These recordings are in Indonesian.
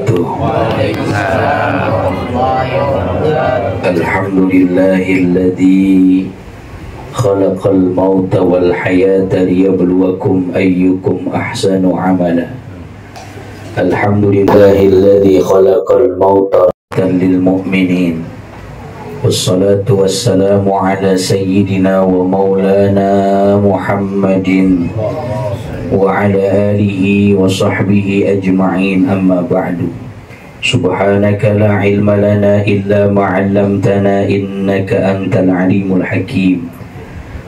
wabarakatuh. Alhamdulillahilladzi khalaqal mauta wal hayata liyabluwakum ayyukum ahsanu amala. Alhamdulillahilladzi khalaqal mauta lil mu'minin. Wassalatu wassalamu ala sayyidina wa maulana Muhammadin wa ala alihi wa sahbihi ajma'in, amma ba'du. Subhanaka la ilma lana illa ma 'allamtana innaka antal alimul hakim.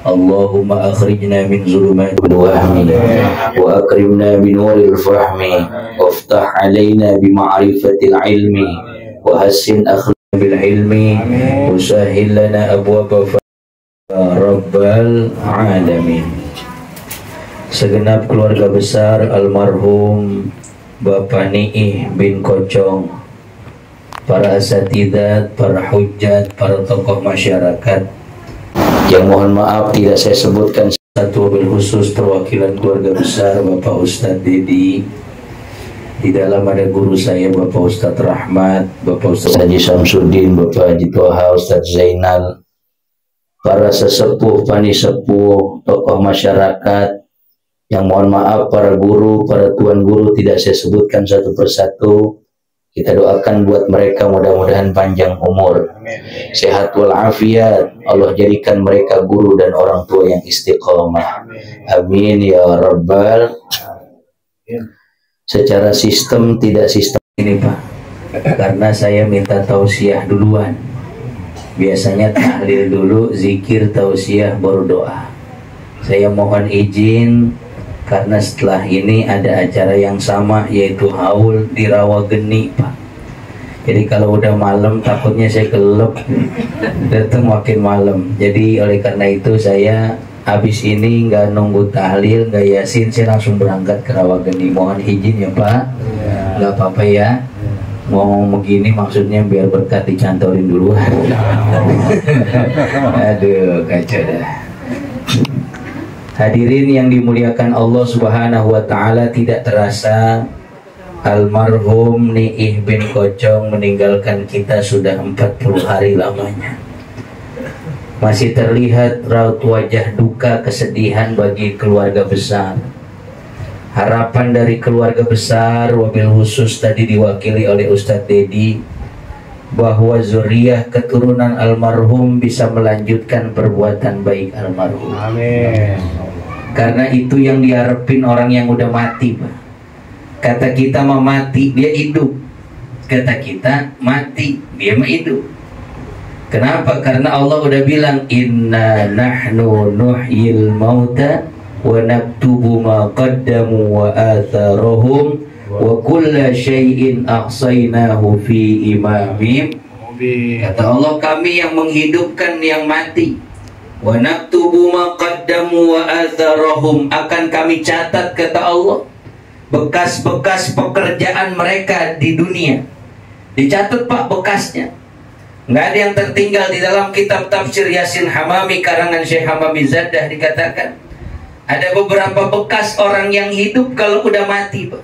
Allahumma akhrijna min zulumatil wahmi wa akrimna bi nuril fahmi waftah alaina bi ma'rifatil ilmi wa hassin akhlaqna bil ilmi wa sahhil lana abwaaba rabbal alamin. Segenap keluarga besar almarhum Bapak Niih bin Kocong, para asatidzat, para hujjat, para tokoh masyarakat yang mohon maaf tidak saya sebutkan satu wabil khusus, perwakilan keluarga besar Bapak Ustadz Dedi. Di dalam ada guru saya Bapak Ustadz Rahmat, Bapak Ustadz Haji Samsudin, Bapak Haji Toha, Ustadz Zainal, para sesepuh, panisepuh, tokoh masyarakat yang mohon maaf, para guru, para tuan guru tidak saya sebutkan satu persatu. Kita doakan buat mereka mudah-mudahan panjang umur, sehat walafiat. Allah jadikan mereka guru dan orang tua yang istiqomah. Amin ya rabbal. Secara sistem tidak sistem ini Pak, karena saya minta tausiah duluan. Biasanya tahlil dulu, zikir, tausiah, baru doa. Saya mohon izin karena setelah ini ada acara yang sama, yaitu haul di Rawageni Pak. Jadi kalau udah malam takutnya saya kelelep, datang makin malam. Jadi oleh karena itu saya habis ini nggak nunggu tahlil, nggak yasin, saya langsung berangkat ke Rawageni. Mohon izin ya Pak, nggak apa-apa ya. Ngomong begini maksudnya biar berkat dicantorin duluan. Aduh kacau dah. Hadirin yang dimuliakan Allah Subhanahu wa Ta'ala, tidak terasa almarhum Niih bin Kocong meninggalkan kita sudah 40 hari lamanya. Masih terlihat raut wajah duka, kesedihan bagi keluarga besar. Harapan dari keluarga besar, wabil khusus tadi diwakili oleh Ustadz Dedi, bahwa zuriyah keturunan almarhum bisa melanjutkan perbuatan baik almarhum. Amin. Karena itu yang diharapin orang yang udah mati Pak. Kata kita mau mati, dia hidup. Kata kita mati, dia mau hidup. Kenapa? Karena Allah udah bilang inna nahnu nuhyil mauta wa naktubu ma qaddamu wa atharahum wa kulla syai'in ahsaynahu fi imamin. Kata Allah, kami yang menghidupkan yang mati. Wa naktubu ma qaddamu wa atharahum, akan kami catat kata Allah bekas-bekas pekerjaan mereka di dunia. Dicatat Pak bekasnya. Nggak ada yang tertinggal. Di dalam kitab tafsir Yasin Hamami karangan Syekh Hamami Zaddah dikatakan ada beberapa bekas orang yang hidup kalau udah mati Pak.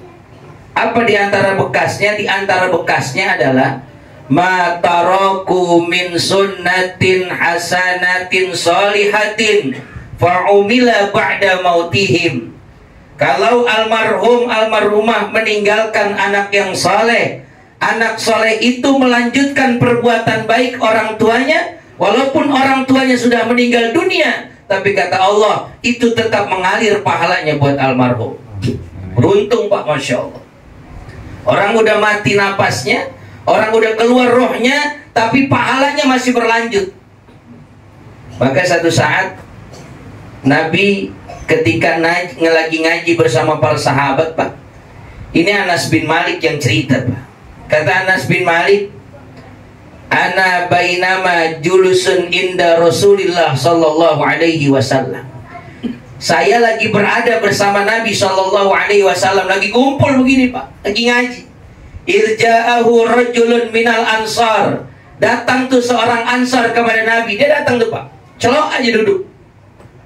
Apa di antara bekasnya? Di antara bekasnya adalah ma taraku min sunnatin hasanatin solihatin fa'umila ba'da mautihim. Kalau almarhum almarhumah meninggalkan anak yang soleh, anak soleh itu melanjutkan perbuatan baik orang tuanya, walaupun orang tuanya sudah meninggal dunia, tapi kata Allah itu tetap mengalir pahalanya buat almarhum. Beruntung Pak, Masya Allah. Orang udah mati napasnya, orang udah keluar rohnya, tapi pahalanya masih berlanjut. Maka satu saat Nabi ketika lagi ngaji bersama para sahabat Pak, ini Anas bin Malik yang cerita Pak. Kata Anas bin Malik, ana bainama julusun inda Rasulillah sallallahu alaihi wasallam. Saya lagi berada bersama Nabi sallallahu alaihi wasallam, lagi kumpul begini Pak, lagi ngaji. Irja'ahu rajulun minal ansar. Datang tuh seorang ansar kepada Nabi. Dia datang tuh Pak, celok aja duduk.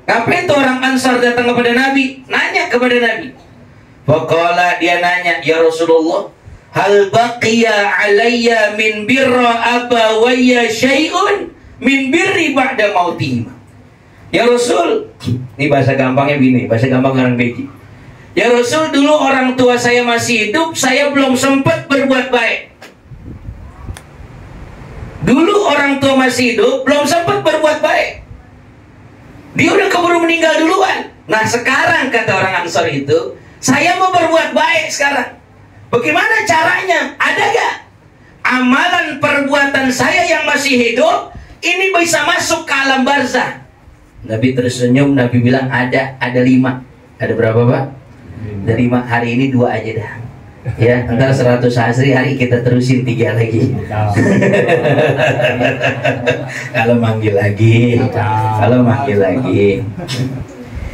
Ngapain tuh orang ansar datang kepada Nabi? Nanya kepada Nabi. Faqala, dia nanya, ya Rasulullah, hal baqiya alayya min birra abawayya syai'un min birri ba'da mautihima. Ya Rasul, ini bahasa gampangnya begini, bahasa gampang orang beji. Ya Rasul, dulu orang tua saya masih hidup, saya belum sempat berbuat baik. Dulu orang tua masih hidup, belum sempat berbuat baik. Dia udah keburu meninggal duluan. Nah sekarang kata orang Ansor itu, saya mau berbuat baik sekarang. Bagaimana caranya? Ada gak amalan perbuatan saya yang masih hidup ini bisa masuk ke alam barzah? Nabi tersenyum, Nabi bilang ada 5. Ada berapa Pak? Ada 5. Hari ini 2 aja dah. Ya, ntar 100 asri hari kita terusin 3 lagi. Kalau manggil lagi. Kalau manggil lagi.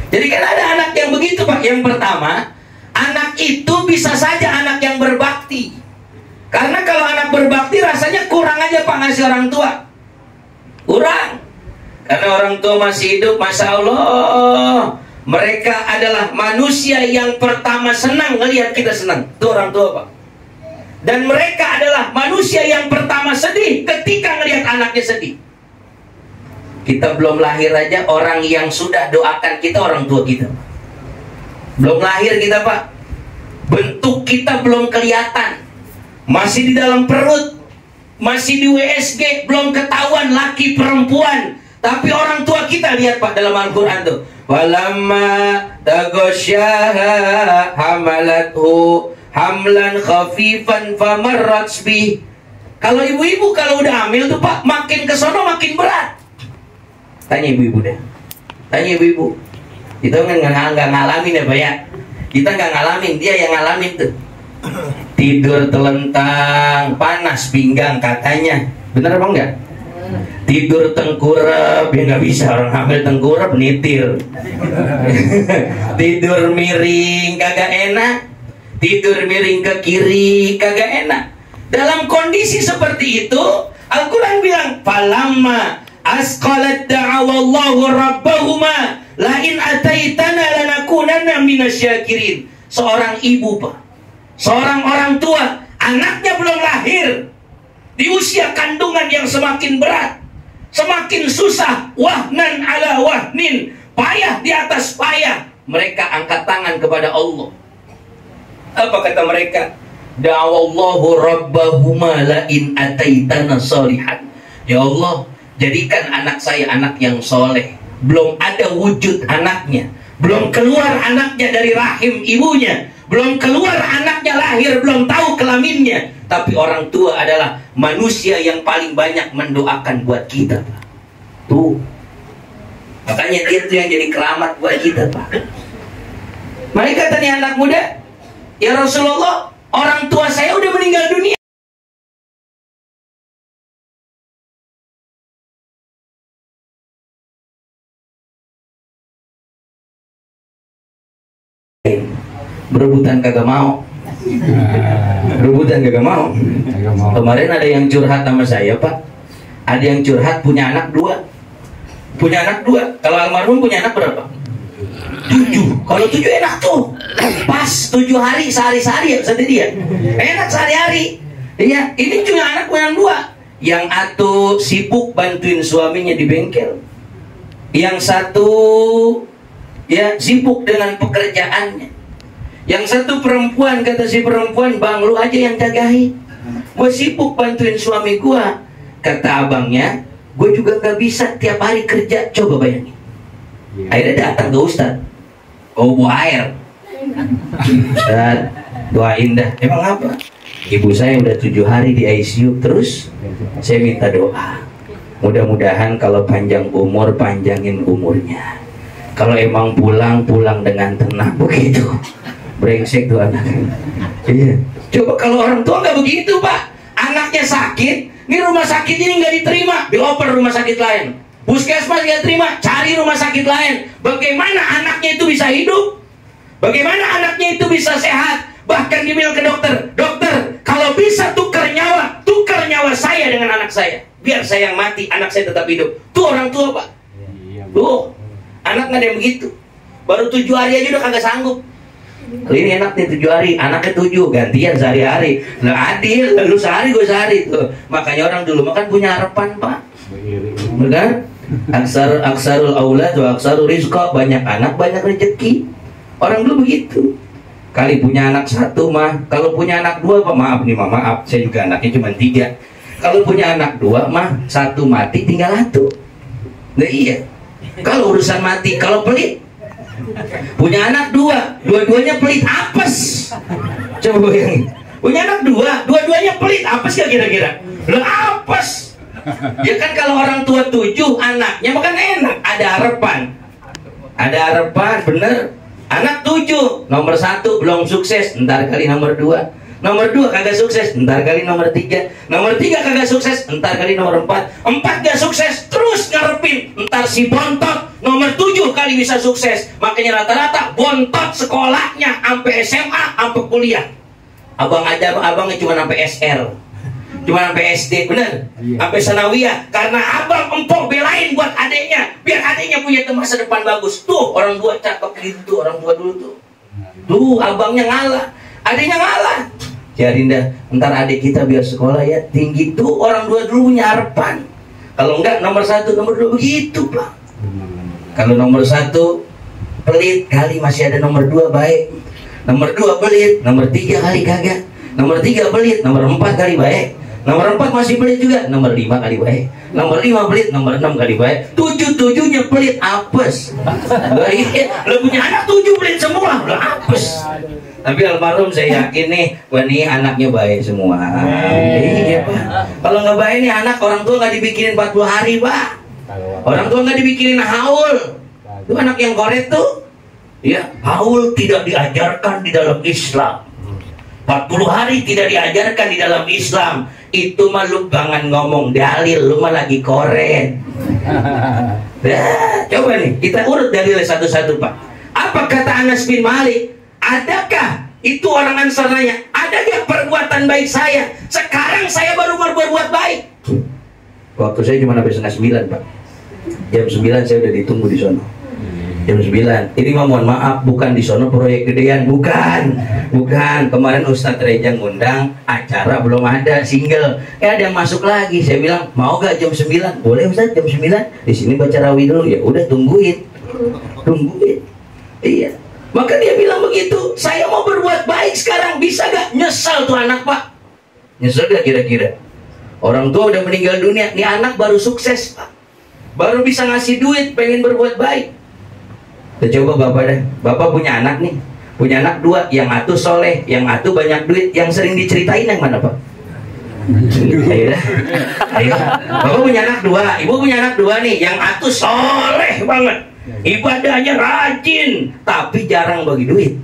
Jadi kan ada anak yang begitu Pak. Yang pertama, anak itu bisa saja anak yang berbakti. Karena kalau anak berbakti rasanya kurang aja Pak ngasih orang tua. Kurang. Karena orang tua masih hidup, Masya Allah, mereka adalah manusia yang pertama senang ngelihat kita senang. Itu orang tua Pak. Dan mereka adalah manusia yang pertama sedih ketika ngelihat anaknya sedih. Kita belum lahir aja, orang yang sudah doakan kita orang tua kita. Belum lahir kita Pak, bentuk kita belum kelihatan, masih di dalam perut, masih di WSG, belum ketahuan laki perempuan. Tapi orang tua kita lihat Pak dalam Al-Quran tuh, walamma taghasyaha hamalathu hamlan khafifan famarrat bih. Kalau ibu-ibu kalau udah hamil tuh Pak, makin kesono makin berat. Tanya ibu-ibu deh, tanya ibu-ibu. Kita nggak ngalamin ya Pak ya. Kita nggak ngalamin, dia yang ngalamin tuh. Tidur telentang, panas pinggang katanya. Bener apa enggak? Tidur tengkurap, ya nggak bisa, orang hamil tengkurap nitir. Tidur miring kagak enak, tidur miring ke kiri kagak enak. Dalam kondisi seperti itu, Al-Quran bilang, falamma asqalat da'awallahu rabbahuma lain ataitana lanakunanna minasyakirin. Seorang ibu Pak, seorang orang tua, anaknya belum lahir, di usia kandungan yang semakin berat, semakin susah, wahnan ala wahnin, payah di atas payah, mereka angkat tangan kepada Allah. Apa kata mereka? Da'awallahu rabbahuma la'in ataitana salihan. Ya Allah, jadikan anak saya anak yang soleh. Belum ada wujud anaknya, belum keluar anaknya dari rahim ibunya, belum keluar anaknya lahir, belum tahu kelaminnya. Tapi orang tua adalah manusia yang paling banyak mendoakan buat kita Pak. Tuh, makanya dia tuh yang jadi keramat buat kita Pak. Mereka tanya anak muda, ya Rasulullah, orang tua saya udah meninggal dunia. Berebutan kagak mau. Berebutan kagak mau. Kemarin ada yang curhat sama saya Pak. Ada yang curhat punya anak 2. Punya anak 2. Kalau almarhum punya anak berapa? 7. Kalau 7 enak tuh. Pas 7 hari sehari-sehari ya Ustaz dia. Enak sehari-hari. Iya, ini punya anak punya 2. Yang satu sibuk bantuin suaminya di bengkel. Yang satu ya sibuk dengan pekerjaannya. Yang satu perempuan, kata si perempuan, bang lu aja yang jagain, gue sibuk bantuin suami gue. Kata abangnya, gue juga gak bisa tiap hari kerja. Coba bayangin. Akhirnya datang ke Ustaz, oh bawa air. Ustaz, doain dah. Emang apa? Ibu saya udah 7 hari di ICU. Terus saya minta doa, mudah-mudahan kalau panjang umur, panjangin umurnya. Kalau emang pulang dengan tenang. Begitu. Brengsek tuh anak. Iya. Coba kalau orang tua nggak begitu Pak. Anaknya sakit, ini rumah sakit ini nggak diterima, dioper rumah sakit lain. Puskesmas nggak terima, cari rumah sakit lain. Bagaimana anaknya itu bisa hidup? Bagaimana anaknya itu bisa sehat? Bahkan dia bilang ke dokter, dokter, kalau bisa tukar nyawa saya dengan anak saya, biar saya yang mati, anak saya tetap hidup. Tuh orang tua Pak. Tuh, anak nggak ada yang begitu. Baru 7 hari aja udah kagak sanggup. Kali ini enak nih 7 hari, anaknya 7, gantian sehari-hari. Nah adil, lu sehari gue sehari tuh. Makanya orang dulu makan punya harapan Pak. Benar? Aksarul aulad wa aksarul rizqa, banyak anak banyak rezeki. Orang dulu begitu. Kali punya anak 1 mah, kalau punya anak 2 Pak, maaf nih Mama, maaf, saya juga anaknya cuma 3. Kalau punya anak 2 mah 1 mati tinggal 1. Nah iya. Kalau urusan mati, kalau pelit, punya anak 2, dua-duanya pelit apes. Coba bayangin, punya anak 2, dua-duanya pelit apes gak kira-kira? Lo apes. Ya kan kalau orang tua 7 anaknya makan enak, ada harapan. Ada harapan, bener. Anak 7, nomor 1 belum sukses, ntar kali nomor 2. Nomor 2 kagak sukses, ntar kali nomor 3. Nomor 3 kagak sukses, ntar kali nomor 4. 4 gak sukses, terus ngarepin ntar si bontot nomor 7 kali bisa sukses. Makanya rata-rata bontot sekolahnya sampai SMA, sampai kuliah. Abangnya cuma sampai SR, cuma sampai SD, bener? Sampai sanawiyah. Karena abang empok belain buat adeknya, biar adeknya punya masa depan bagus. Tuh orang tua cakep gitu, orang tua dulu tuh. Tuh abangnya ngalah, adeknya ngalah. Ya Rinda, ntar adik kita biar sekolah ya tinggi. Tuh orang tua dulu punya harapan. Kalau enggak nomor 1, nomor 2 begitu Pak. Kalau nomor 1 pelit, kali masih ada nomor 2 baik. Nomor 2 pelit, nomor 3 kali kagak. Nomor 3 pelit, nomor 4 kali baik. Nomor 4 masih pelit juga, nomor 5 kali baik. Nomor 5 pelit, nomor 6 kali baik. 7-7-nya pelit apes. Lo punya anak 7 pelit semua, lo apes. Tapi almarhum saya yakin nih, wah nih anaknya baik semua. Iya Pak. Kalau nggak baik nih anak, orang tua nggak dibikinin 40 hari Pak. Orang tua nggak dibikinin haul. Itu anak yang koret tuh, ya haul tidak diajarkan di dalam Islam. 40 hari tidak diajarkan di dalam Islam. Itu mah lu jangan ngomong dalil, lu mah lagi koret. Nah, coba nih kita urut dalilnya satu-satu Pak. Apa kata Anas bin Malik? Adakah itu orang Ansar nanya, ada gak perbuatan baik saya? Sekarang saya baru berbuat baik. Waktu saya cuma sampai setengah 9 Pak. Jam 9 saya udah ditunggu di sono. Jam 9. Ini mah mohon maaf, bukan di sono proyek gedean, bukan. Kemarin Ustadz Reja ngundang, acara belum ada, single. Ada yang masuk lagi. Saya bilang, mau gak jam 9? Boleh Ustadz, jam 9. Di sini baca rawi dulu. Ya udah tungguin. Iya. Maka dia bilang begitu, saya mau berbuat baik sekarang, bisa gak? Nyesal tuh anak Pak. Nyesal gak kira-kira? Orang tua udah meninggal dunia, nih anak baru sukses Pak. Baru bisa ngasih duit, pengen berbuat baik. Coba Bapak deh, Bapak punya anak nih. Punya anak 2, yang satu soleh, yang satu banyak duit. Yang sering diceritain yang mana Pak? Ayo. Bapak punya anak 2, Ibu punya anak 2 nih. Yang satu soleh banget, ibadahnya rajin, tapi jarang bagi duit.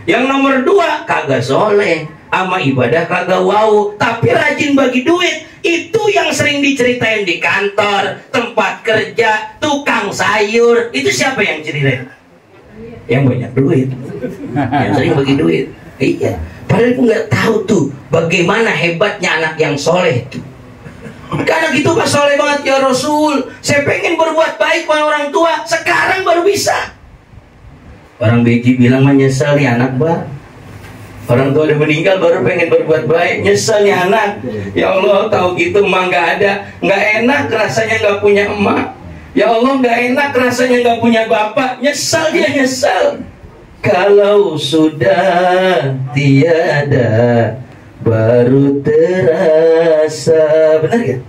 Yang nomor 2 kagak soleh, sama ibadah kagak wow, tapi rajin bagi duit. Itu yang sering diceritain di kantor, tempat kerja, tukang sayur. Itu siapa yang ceritain? Yang banyak duit, yang sering bagi duit. Iya, padahal aku nggak tahu tuh bagaimana hebatnya anak yang soleh tuh. Karena gitu Pak soleh banget ya Rasul. Saya pengen berbuat baik pada orang tua, sekarang baru bisa. Orang beji bilang menyesal nih anak Pak. Orang tua udah meninggal baru pengen berbuat baik, nyesel nih anak. Ya Allah, tahu gitu emak nggak ada, nggak enak rasanya nggak punya emak. Ya Allah, nggak enak rasanya nggak punya bapak. Nyesel dia, nyesel. Kalau sudah tiada, baru terasa, benar ya?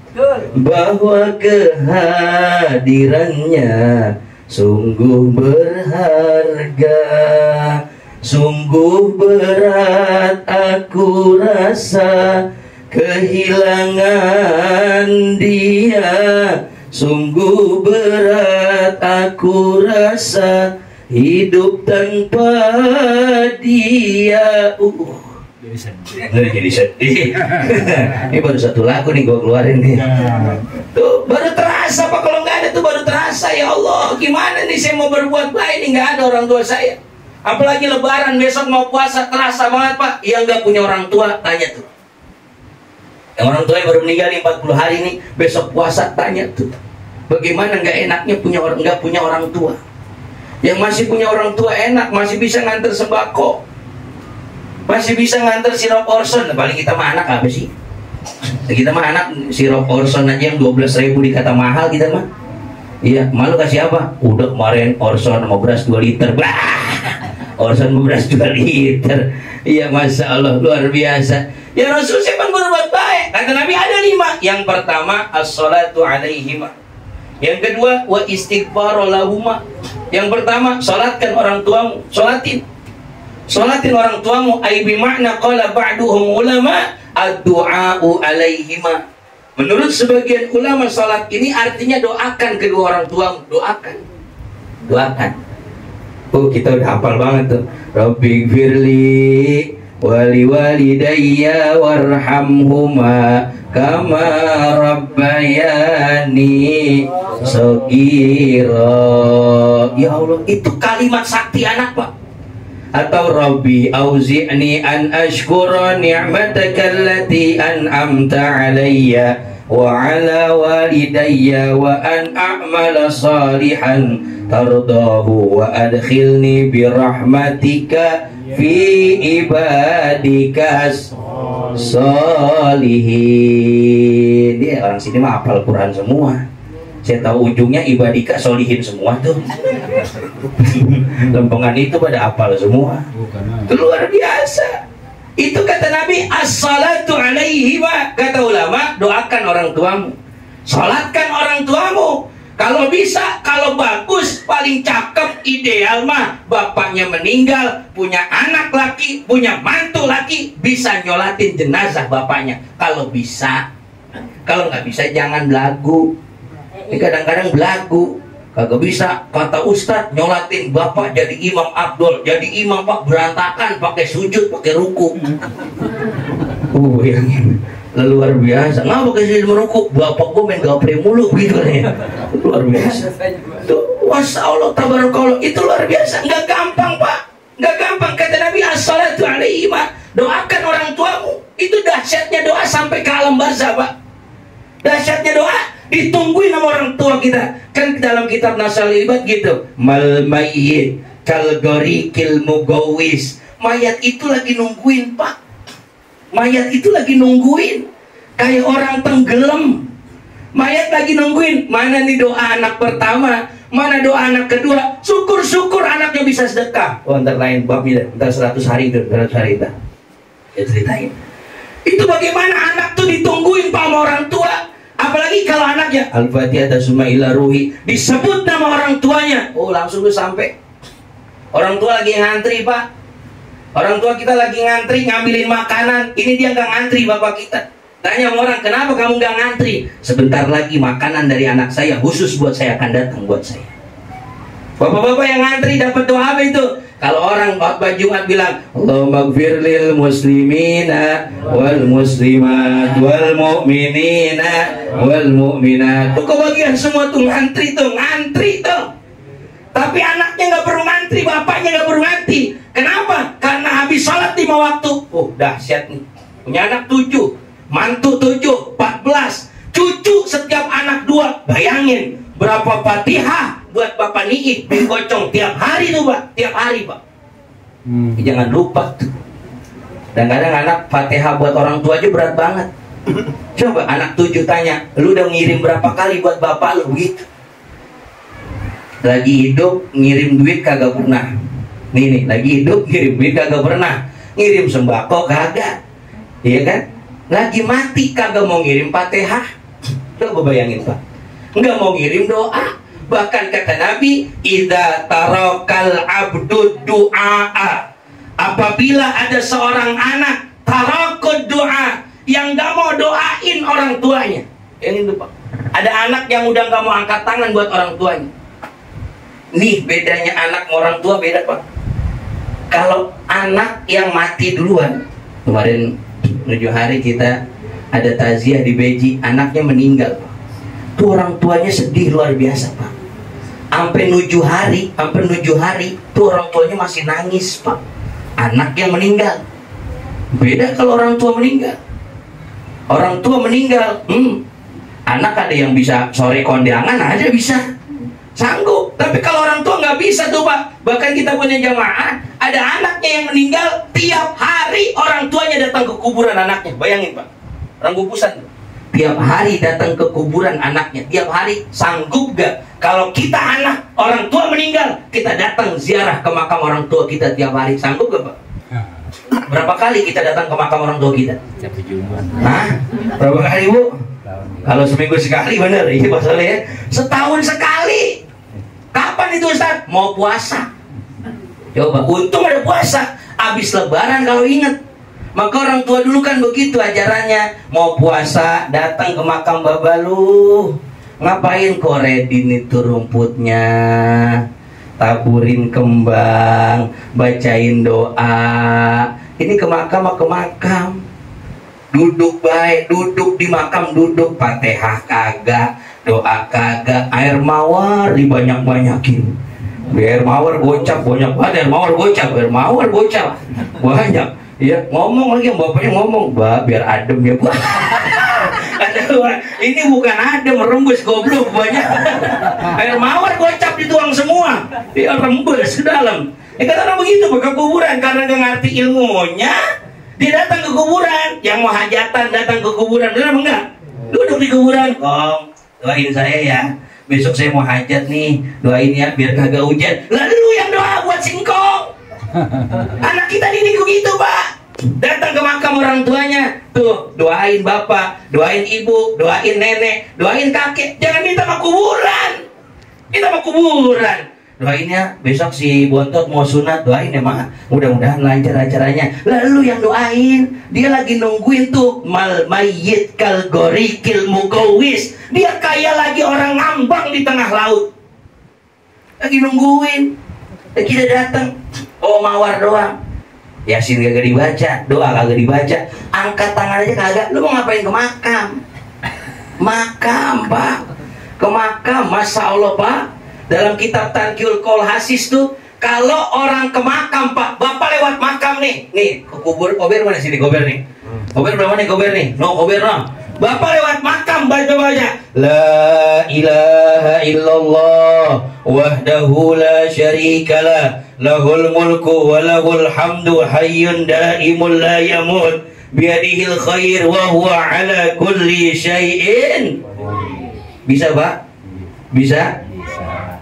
Bahwa kehadirannya sungguh berharga. Sungguh berat aku rasa kehilangan dia. Sungguh berat aku rasa hidup tanpa dia. Jadi sedih. Ini baru satu lagu nih gue keluarin nih. Tuh baru terasa Pak, kalau nggak ada tuh baru terasa. Ya Allah, gimana nih saya mau berbuat baik nih, nggak ada orang tua saya. Apalagi lebaran besok mau puasa, terasa banget Pak. Yang nggak punya orang tua tanya tuh. Yang orang tua yang baru meninggal 40 hari ini, besok puasa tanya tuh. Bagaimana nggak enaknya nggak punya orang tua. Yang masih punya orang tua enak, masih bisa nganter sembako. Masih bisa nganter sirup Orson. Paling kita mah anak apa sih? Kita mah anak sirup Orson aja yang 12.000 dikata mahal kita mah. Iya, malu kasih apa? Udah kemarin Orson mau beras 2 liter. Bah, Orson mau beras 2 liter. Iya, Masya Allah, luar biasa. Ya Rasul saya pun berbuat baik. Kata Nabi ada 5. Yang pertama, as-salatu alaihima. Yang kedua, wa istighfaru lahuma. Yang pertama, salatkan orang tuamu. Salatin orang tuamu. Ay bimakna qala ba'duhum ulama ad-du'a'u alaihima. Menurut sebagian ulama, salat ini artinya doakan kedua orang tuamu. Doakan. Oh, kita udah hafal banget tuh. Rabbi firli wali walidayya warhamhuma kama rabbayani shaghira. Ya Allah, itu kalimat sakti anak, Pak. Atau Rabbi auzi'ni an ashkura ni'mataka allati an'amta alayya wa ala walidayya wa an a'mala salihan tardahu wa adkhilni birahmatika fi ibadika solihin. Dia orang sini mah hafal Quran semua. Saya tahu ujungnya ibadika solihin semua tuh. Lempengan itu pada hafal semua. Itu luar biasa. Itu kata Nabi, as-salatu alaihi wa. Kata ulama, doakan orang tuamu. Salatkan orang tuamu. Kalau bisa, kalau bagus, paling cakep, ideal mah bapaknya meninggal, punya anak laki, punya mantu laki, bisa nyolatin jenazah bapaknya. Kalau bisa. Kalau nggak bisa, jangan belagu. Ini kadang-kadang belagu, kagak bisa. Kata Ustadz, nyolatin bapak jadi imam Abdul, jadi imam Pak berantakan, pakai sujud, pakai ruku. Yang luar biasa. Nggak pakai sujud meruku, bapak gue main gapre mulu gitu ya. Luar biasa. Tuh, Masya Allah, tabarakallah, itu luar biasa. Nggak gampang, Pak. Nggak gampang. Kata Nabi, as-salatu alaihi ma. Doakan orang tuamu. Itu dahsyatnya doa sampai ke alam barzah, Pak. Dahsyatnya doa ditungguin sama orang tua kita. Kan dalam kitab Nasal Ibad gitu, mal mayyit kal gorikil mugawis. Mayat itu lagi nungguin, Pak. Mayat itu lagi nungguin, kayak orang tenggelam. Mayat lagi nungguin, mana nih doa anak pertama, mana doa anak kedua. Syukur-syukur anaknya bisa sedekah. Oh, ntar lain babnya, ntar 100 hari itu, 100 hari itu. Ya ceritain. Itu bagaimana anak tuh ditungguin Pak sama orang tua. Apalagi kalau anaknya Al-Fatihah tasuma ila ruhi, disebut nama orang tuanya, oh langsung tuh sampai. Orang tua lagi ngantri, Pak. Orang tua kita lagi ngantri ngambilin makanan. Ini dia nggak ngantri, bapak kita. Tanya sama orang, kenapa kamu nggak ngantri? Sebentar lagi makanan dari anak saya khusus buat saya akan datang buat saya. Bapak-bapak yang ngantri dapat doa apa itu? Kalau orang khotbah Jumat bilang, Allahumma gfir lil muslimina wal muslimat wal mu'minina wal mu'minat. Tuh kebagian semua tuh ngantri tuh. Tapi anaknya nggak perlu ngantri, bapaknya nggak perlu ngantri. Kenapa? Karena habis sholat 5 waktu. Oh, dahsyat nih. Punya anak 7, mantu 7, 14, cucu setiap anak 2. Bayangin berapa Fatihah buat Bapak Niih bin Kocong tiap hari tuh, Pak. Tiap hari, Pak. Jangan lupa tuh. Dan kadang anak Fatihah buat orang tua aja berat banget. Coba anak 7 tanya, lu udah ngirim berapa kali buat bapak lu gitu? Lagi hidup ngirim duit kagak pernah. Nih, lagi hidup ngirim duit kagak pernah. Ngirim sembako kagak. Iya kan? Lagi mati kagak mau ngirim Fatihah. Coba bayangin, Pak. Nggak mau ngirim doa. Bahkan kata Nabi, idza tarakal abdu du'a. Apabila ada seorang anak tarakut doa, yang nggak mau doain orang tuanya. Yang itu, Pak. Ada anak yang udah nggak mau angkat tangan buat orang tuanya. Nih bedanya anak sama orang tua beda, Pak. Kalau anak yang mati duluan, kemarin 7 hari kita ada taziah di Beji, anaknya meninggal, Pak. Tuh orang tuanya sedih luar biasa, Pak. Sampai 7 hari, tuh orang tuanya masih nangis, Pak. Anak yang meninggal. Beda kalau orang tua meninggal. Orang tua meninggal, anak ada yang bisa sore kondangan aja bisa. Sanggup. Tapi kalau orang tua nggak bisa tuh, Pak. Bahkan kita punya jamaah, Ada anaknya yang meninggal, tiap hari orang tuanya datang ke kuburan anaknya. Bayangin Pak, orang Gupusan tiap hari datang ke kuburan anaknya, tiap hari. Sanggup gak kalau kita anak orang tua meninggal, kita datang ziarah ke makam orang tua kita tiap hari? Sanggup gak Pak? Berapa kali kita datang ke makam orang tua kita? Hah? Berapa kali Bu? Kalau seminggu sekali bener, iya masalahnya ya. Setahun sekali. Kapan itu Ustaz? Mau puasa. Coba, untung ada puasa. Abis lebaran kalau inget. Maka orang tua dulu kan begitu ajarannya. Mau puasa, datang ke makam babalu. Ngapain koredin itu rumputnya, taburin kembang, bacain doa. Ini ke makam, ke makam. Duduk baik, duduk di makam, duduk. Fatihah kagak, doa kagak, air mawar dibanyak-banyakin. Air mawar gocap, banyak banget air mawar gocap, banyak. Ya, ngomong lagi, bapaknya ngomong, "Mbak, biar adem ya, Bu." Ini bukan adem, rembus goblok banyak. Air mawar gocap dituang semua. Dia rembus ke dalam. Kata begitu ke kuburan karena dia ngerti ilmunya. Dia datang ke kuburan, yang mau hajatan datang ke kuburan, benar enggak? Duduk di kuburan, "Kong, doain saya ya. Besok saya mau hajat nih, doain ya biar kagak hujan." Lalu lu yang doa buat singkong. Anak kita didik begitu Pak. Datang ke makam orang tuanya, tuh doain bapak, doain ibu, doain nenek, doain kakek. Jangan minta sama kuburan. Minta sama kuburan. Doainnya besok si bontot mau sunat, doain ya mak. Mudah-mudahan lancar acaranya. Lalu yang doain, dia lagi nungguin tuh mal mayyit kal gorikil mugawis. Dia kayak lagi orang ngambang di tengah laut. Lagi nungguin. Kita datang, oh mawar doang. Yasin kagak dibaca, doa kagak dibaca, angkat tangan aja kagak. Lu mau ngapain ke makam? Makam Pak, ke makam. Masya Allah Pak, dalam kitab Tanqiul Qaul Hasis tuh, kalau orang ke makam Pak, bapak lewat makam nih ke kubur. Kober mana sini kober nih? Kober berapa nih kober nih? No kober no. Bapak lewat makam baca-baca La ilaha illallah wahdahu la syarikalah lahul mulku wa lahul hamdu hayyun daimul la yamut biadihil khair wa huwa ala kulli syai'in. Bisa Pak? Bisa?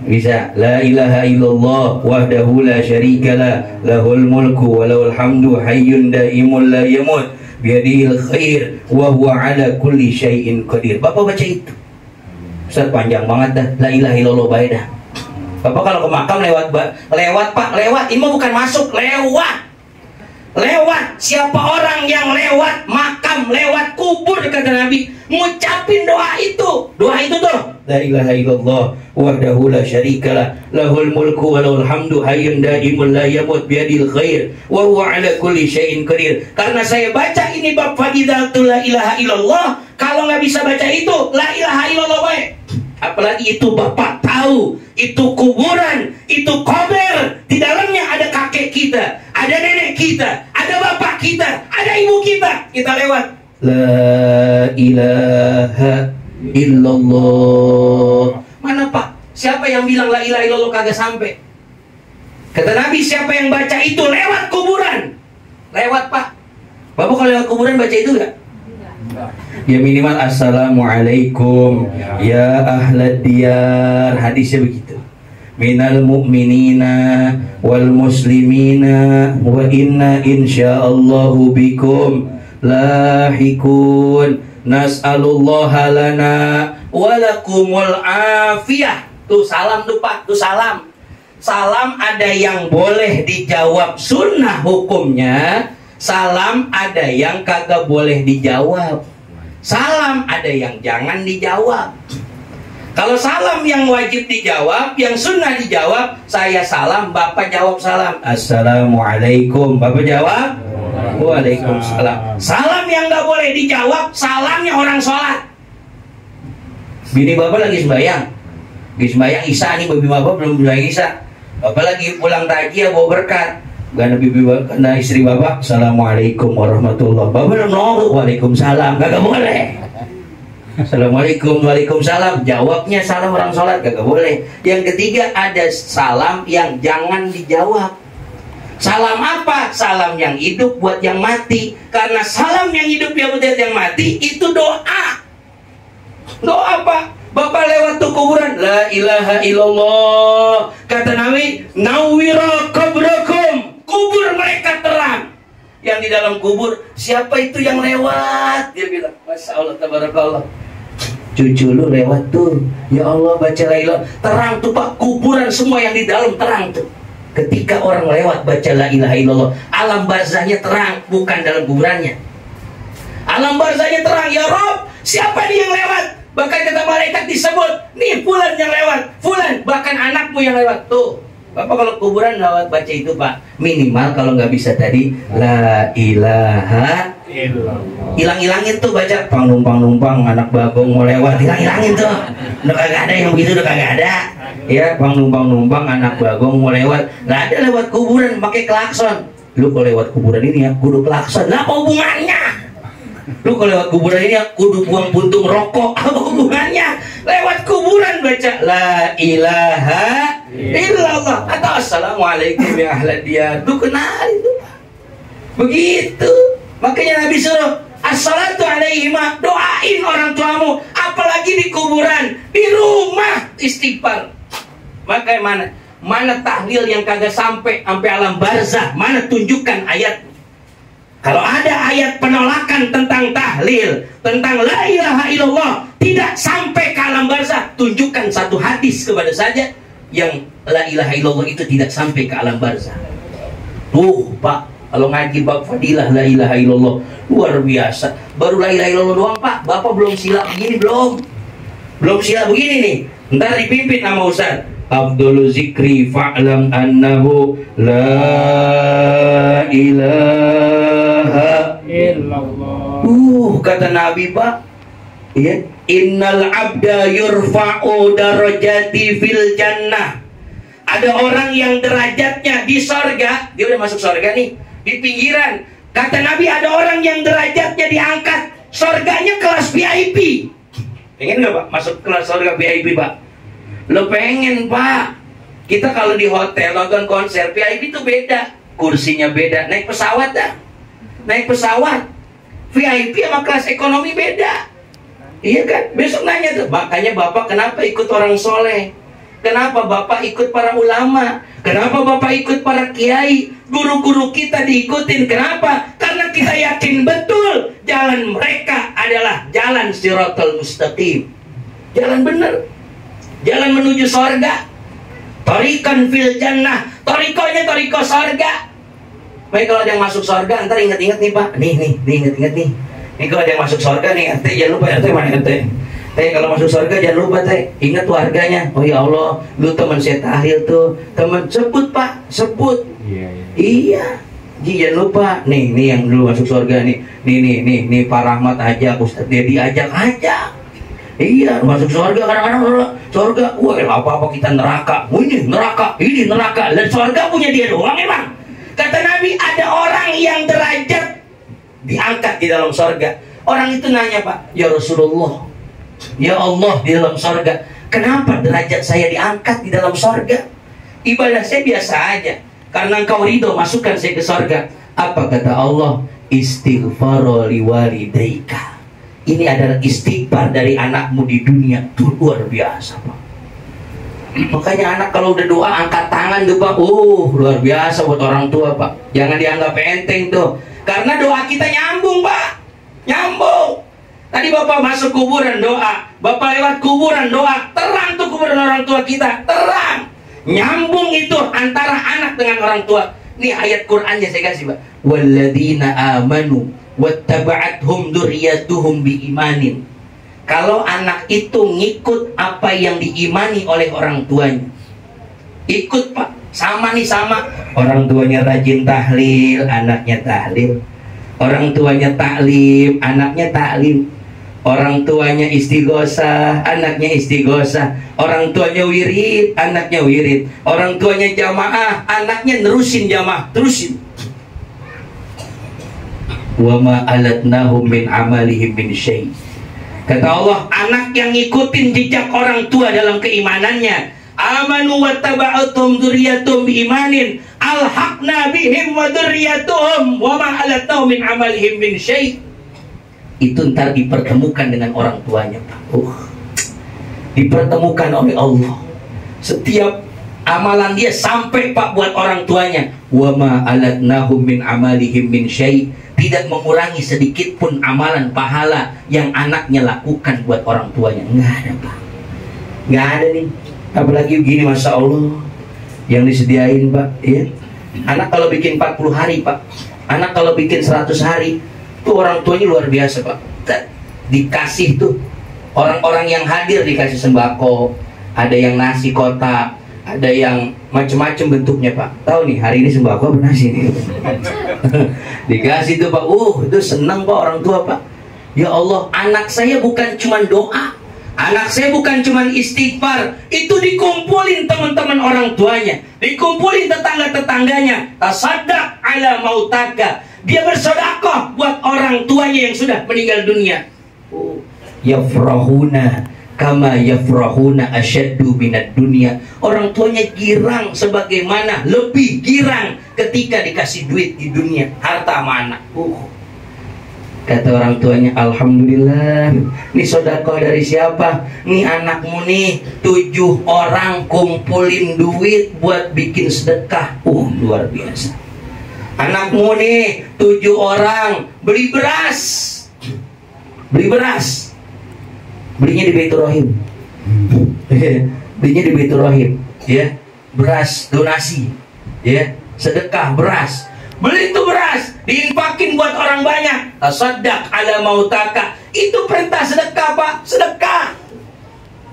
Bisa. La ilaha illallah wahdahu la syarikalah lahul mulku wa lahul hamdu hayyun daimul la yamut biadihil khair wa huwa ala kulli syai'in qadir. Bapak baca itu. Ustaz panjang banget dah. La ilaha illallah baik dah. Bapak kalau ke makam lewat Pak, lewat. Ini mah bukan masuk, lewat. Lewat. Siapa orang yang lewat makam, lewat kubur kata Nabi, ngucapin doa itu. Doa itu tuh. La ilaha illallah wahdahu la syarikalah lahul mulku wa lahul hamdu hayyun daimul la yamut biadil khair wa huwa ala kulli syai'in qadir. Karena saya baca ini bab fadilatul la ilaha illallah, kalau nggak bisa baca itu la ilaha illallah baik. Apalagi itu Bapak tahu, itu kuburan, itu kober, di dalamnya ada kakek kita, ada nenek kita, ada bapak kita, ada ibu kita. Kita lewat la ilaha illallah. Mana Pak? Siapa yang bilang la ilaha illallah kagak sampai? Kata Nabi, siapa yang baca itu lewat kuburan. Lewat Pak. Bapak kalau lewat kuburan baca itu enggak? Ya minimal assalamualaikum ya ahlad diyar. Hadisnya begitu. Minal mu'minina wal muslimina wa inna insyaallahu bikum lahikun nas'alullaha lana walakumul afiyah. Tuh salam tuh Pak, tuh salam. Salam ada yang boleh dijawab sunnah hukumnya, salam ada yang kagak boleh dijawab. Salam ada yang jangan dijawab. Kalau salam yang wajib dijawab, yang sunnah dijawab, saya salam, Bapak jawab salam. Assalamualaikum, Bapak jawab waalaikumsalam. Salam yang gak boleh dijawab, salamnya orang sholat. Bini Bapak lagi sembahyang, Isya nih, babi Bapak belum sembahyang Isya. Bapak lagi pulang takjiah bawa berkat. Karena istri Bapak, Assalamualaikum warahmatullahi wabarakatuh. Bapak nolak, Waalaikumsalam, kagak boleh. Assalamualaikum, Waalaikumsalam, jawabnya salam orang sholat, kagak boleh. Yang ketiga ada salam yang jangan dijawab. Salam apa? Salam yang hidup buat yang mati. Karena salam yang hidup buat yang mati itu doa. Doa apa? Bapak lewat tuh kuburan, la ilaha illallah. Kata Nabi, nawwira qabrakum, kubur mereka terang. Yang di dalam kubur, siapa itu yang lewat? Dia bilang, Masya Allah, tabarakallah. Cucu lu lewat tuh, ya Allah, baca la ilaha. Terang tuh Pak, kuburan semua yang di dalam terang tuh. Ketika orang lewat baca la ilaha illallah, alam barzahnya terang, bukan dalam kuburannya. Alam barzahnya terang, ya Rob, siapa nih yang lewat? Bahkan kata malaikat disebut, nih fulan yang lewat, fulan, bahkan anakmu yang lewat. Tuh, Bapak kalau kuburan lewat baca itu Pak, minimal kalau nggak bisa tadi la ilaha illallah. Hilang-hilangin tuh baca, numpang anak bagong mau lewat, hilang-hilangin tuh. Udah kagak ada yang begitu, udah kagak ada. Ya, numpang anak bagong mau lewat, nggak ada lewat kuburan pakai klakson. Lu kalau lewat kuburan ini ya, kudu klakson. Nah, apa hubungannya? Lu kalau lewat kuburan ini ya, kudu buang puntung rokok. Apa hubungannya? Lewat kuburan baca la ilaha illallah atau assalamualaikum ya ahlad diyar. Tuh kenal itu Pak. Begitu. Makanya Nabi suruh as-salatu alaihima, doain orang tuamu. Apalagi di kuburan, di rumah istighfar. Makanya mana tahlil yang kagak sampai alam barzah? Mana tunjukkan ayat? Kalau ada ayat penolakan tentang tahlil, tentang la ilaha illallah, tidak sampai ke alam barzah, tunjukkan satu hadis kepada saja yang la ilaha illallah itu tidak sampai ke alam barzah. Tuh Pak, kalau ngaji bab fadilah la ilaha illallah, luar biasa. Baru la ilaha illallah doang Pak, Bapak belum sila begini belum? Belum sila begini nih, ntar dipimpin sama Ustaz. Abdul zikri fa'lam annahu la ilaha illallah. Kata Nabi Pak, ya, innal abda yurfa'u darajati fil jannah. Ada orang yang derajatnya di sorga, dia udah masuk sorga nih, di pinggiran. Kata Nabi ada orang yang derajatnya diangkat, sorganya kelas VIP. Pengen nggak Pak masuk kelas sorga VIP Pak? Lo pengen Pak? Kita kalau di hotel nonton konser VIP itu beda, kursinya beda. Naik pesawat dah, naik pesawat VIP sama kelas ekonomi beda. Iya kan? Besok nanya tuh, makanya Bapak kenapa ikut orang soleh? Kenapa Bapak ikut para ulama? Kenapa Bapak ikut para kiai? Guru-guru kita diikutin. Kenapa? Karena kita yakin betul jalan mereka adalah jalan Shiratal Mustaqim, jalan benar, jalan menuju sorga. Torikan fil jannah, torikonya toriko sorga. Baik, kalau ada yang masuk sorga, ntar ingat-ingat nih Pak. Nih ingat-ingat nih. Nih kalau ada yang masuk sorga nih, RT jangan lupa, RT mana RT? Kalau masuk sorga jangan lupa ingat warganya. Oh ya Allah, lu teman saya tahlil tuh, teman sebut Pak, sebut. Iya. Jangan lupa. Nih yang dulu masuk sorga nih. Nih Pak Rahmat ajak, Ustaz Dedi ajak. Iya, masuk surga kadang-kadang surga. Wah, apa-apa kita neraka. Ini neraka. Dan surga punya dia doang emang. Kata Nabi, ada orang yang derajat diangkat di dalam surga. Orang itu nanya Pak, ya Rasulullah, ya Allah, di dalam surga, kenapa derajat saya diangkat di dalam surga? Ibadah saya biasa aja. Karena engkau ridho masukkan saya ke surga. Apa kata Allah? Istighfar liwalidayka. Ini adalah istighfar dari anakmu di dunia. Itu luar biasa Pak. Makanya anak kalau udah doa angkat tangan tuh Pak. Luar biasa buat orang tua Pak. Jangan dianggap enteng tuh. Karena doa kita nyambung Pak. Nyambung. Tadi Bapak masuk kuburan doa, Bapak lewat kuburan doa, terang tuh kuburan orang tua kita, terang. Nyambung itu antara anak dengan orang tua. Ini ayat Qur'annya saya kasih Pak. Walladzina amanu wattaba'athum dzurriyyatuhum biimanin. Kalau anak itu ngikut apa yang diimani oleh orang tuanya, ikut Pak, sama nih, sama. Orang tuanya rajin tahlil, anaknya tahlil. Orang tuanya taklim, anaknya taklim. Orang tuanya istighosah, anaknya istighosah. Orang tuanya wirid, anaknya wirid. Orang tuanya jamaah, anaknya nerusin jamaah, terusin. Wa ma alatnahum min amalihim min syai'. Kata Allah, anak yang ngikutin jejak orang tua dalam keimanannya, amanu wattaba'athum dzurriyyatuhum biimanin alhaqna bihim wa dzurriyyatuhum wa ma alatnahum min amalihim min syai'. Itu ntar dipertemukan dengan orang tuanya, Pak. Dipertemukan oleh Allah. Setiap amalan dia sampai, Pak, buat orang tuanya. Wa ma alatnahum min amalihim min syai'. Tidak mengurangi sedikit pun amalan pahala yang anaknya lakukan buat orang tuanya. Nggak ada, Pak. Nggak ada nih. Apalagi begini, Masya Allah, yang disediain, Pak, ya. Anak kalau bikin 40 hari, Pak, anak kalau bikin 100 hari, tuh orang tuanya luar biasa, Pak. Dikasih tuh orang-orang yang hadir, dikasih sembako, ada yang nasi kotak, ada yang macam-macam bentuknya, Pak. Tahu nih, hari ini sembako apa nasi nih? Dikasih tuh, Pak. Itu senang, Pak, orang tua, Pak. Ya Allah, anak saya bukan cuma doa, anak saya bukan cuma istighfar, itu dikumpulin teman-teman orang tuanya, dikumpulin tetangga-tetangganya. Tasaddaq ala mautaka, dia bersedekah buat orang tuanya yang sudah meninggal dunia. Yafrahuna kama yafrahuna asyaddu minad dunya. Orang tuanya girang sebagaimana lebih girang ketika dikasih duit di dunia, harta sama anak. Kata orang tuanya, alhamdulillah, ini sedekah dari siapa? Nih anakmu nih, 7 orang kumpulin duit buat bikin sedekah. Luar biasa. Anakmu nih 7 orang beli beras. Beli beras. Belinya di Baitur Rahim. Belinya di Baitur Rahim, ya. Beras donasi, ya. Sedekah beras. Beli itu beras, diinfakin buat orang banyak. Tasaddaq ala mautaka. Itu perintah sedekah, Pak. Sedekah.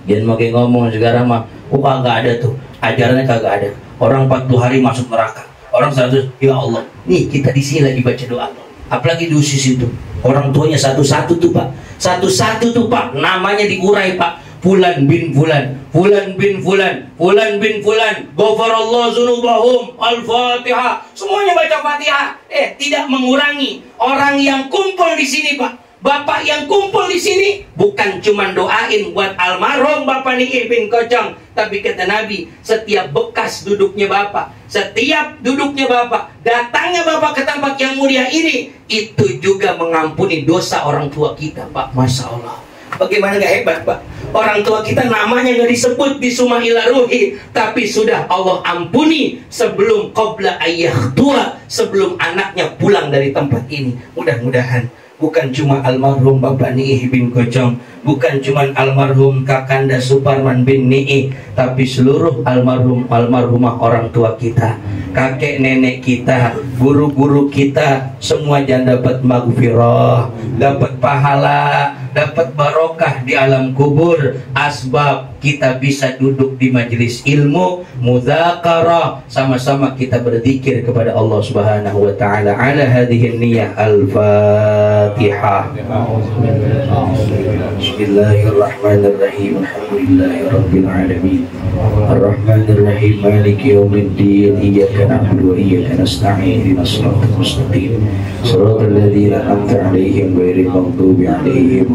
Jangan mau kayak ngomong sekarang mah, kagak ada tuh. Ajarannya kagak ada. Orang 40 hari masuk neraka. Orang 100, ya Allah. Nih kita di sini lagi baca doa. Apalagi di usia itu. Orang tuanya satu-satu tuh, Pak. Satu-satu tuh, Pak. Namanya diurai, Pak. Fulan bin Fulan, Fulan bin Fulan, Fulan bin Fulan, ghafarallahu dzunubahum, al-Fatihah. Semuanya baca Fatihah. Tidak mengurangi. Orang yang kumpul di sini, Pak, Bapak yang kumpul di sini bukan cuma doain buat almarhum Bapak Niih bin Kocong, tapi kata Nabi, setiap bekas duduknya Bapak, setiap duduknya Bapak, datangnya Bapak ke tempat yang mulia ini, itu juga mengampuni dosa orang tua kita, Pak. Masya Allah. Bagaimana gak hebat, Pak? Orang tua kita namanya gak disebut di Summa ila ruhi, tapi sudah Allah ampuni sebelum qabla ayyah tua, sebelum anaknya pulang dari tempat ini. Mudah-mudahan bukan cuma almarhum Bapak Niih bin Kocong, bukan cuma almarhum Kakanda Suparman bin Niih, tapi seluruh almarhumah orang tua kita, kakek nenek kita, guru-guru kita, semua jangan dapat maghfirah, dapat pahala, dapat barokah di alam kubur. Asbab kita bisa duduk di majelis ilmu, mudzakarah, sama-sama kita berzikir kepada Allah Subhanahu wa taala. Ala hadhihi niyyah al-Fatihah. Bismillahirrahmanirrahim. Alhamdulillahirabbil alamin. Arrahmanirrahim. Maliki yaumiddin. Iyyaka na'budu wa iyyaka nasta'in. Ihdinas siratal mustaqim. Shiratal ladzina an'amta 'alaihim ghairil maghdubi 'alaihim.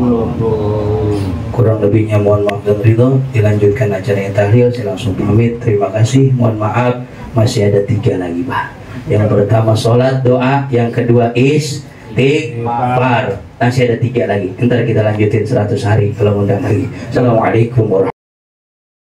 Kurang lebihnya mohon maaf dan ridho. Dilanjutkan acara yang tahlil. Saya langsung pamit. Terima kasih. Mohon maaf, masih ada 3 lagi, Pak. Yang pertama sholat, doa. Yang kedua istighfar. Masih ada 3 lagi. Ntar kita lanjutin 100 hari kalau undang lagi. Assalamualaikum warahmatullahi wabarakatuh.